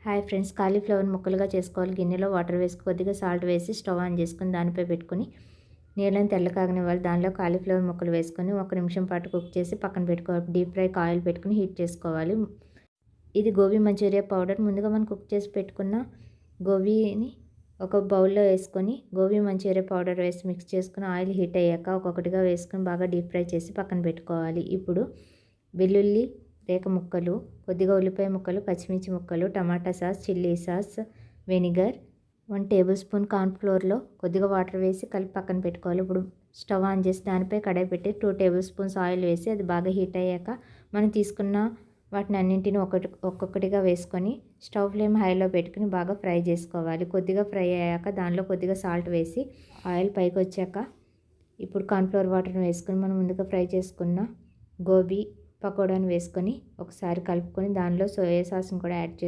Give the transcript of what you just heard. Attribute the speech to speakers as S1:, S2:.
S1: Hi friends, cauliflower ముక్కలుగా చేసుకోవాలి. గిన్నెలో వాటర్ వేసి కొద్దిగా సాల్ట్ వేసి స్టవ్ ఆన్ చేసుకొని దానిపై పెట్టుకొని నీళ్ళని తెల్ల కాగనివ్వాలి. దానిలో కాలీఫ్లవర్ ముక్కలు వేసుకొని 1 నిమిషం పాటు కుక్ చేసి పక్కన పెట్టుకోవాలి. డీప్ ఫ్రైకి ఆయిల్ పెట్టుకుని హీట్ చేసుకోవాలి. ఇది గోబీ మంచూరియా పౌడర్. ముందుగా మనం కుక్ చేసి పెట్టుకున్న గోబీని ఒక బౌల్లో వేసుకొని గోబీ మంచూరియా పౌడర్ వేసి మిక్స్ చేసుకుని ఆయిల్ హీట్ అయ్యాక ఒక్కొక్కటిగా వేసుకొని బాగా డీప్ ఫ్రై చేసి పక్కన పెట్టుకోవాలి. ఇప్పుడు వెల్లుల్లి రేక ముక్కలు, కొద్దిగా ఉల్లిపాయ ముక్కలు, పచ్చిమిర్చి ముక్కలు, tomato sauce, chilli sauce, vinegar, 1 table spoon కార్న్ఫ్లోర్లో కొద్దిగా వాటర్ వేసి కలిపి పక్కన పెట్టుకోవాలి. ఇప్పుడు స్టవ్ ఆన్ చేసి దానిపై కడాయి పెట్టి 2 టేబుల్ స్పూన్స్ ఆయిల్ వేసి అది బాగా హీట్ అయ్యాక మనం తీసుకున్న వాటిని అన్నింటిని ఒక్కొక్కటిగా వేసుకొని స్టవ్ ఫ్లేమ్ హైలో పెట్టుకుని బాగా ఫ్రై చేసుకోవాలి. కొద్దిగా ఫ్రై అయ్యాక దానిలో కొద్దిగా సాల్ట్ వేసి ఆయిల్ పైకి వచ్చాక ఇప్పుడు కార్న్ఫ్లోర్ వాటర్ని వేసుకొని మనం ముందుగా ఫ్రై చేసుకున్న గోబీ పకోడాను వేసుకొని ఒకసారి కలుపుకొని దానిలో సోయా సాస్ని కూడా యాడ్ చేసుకొని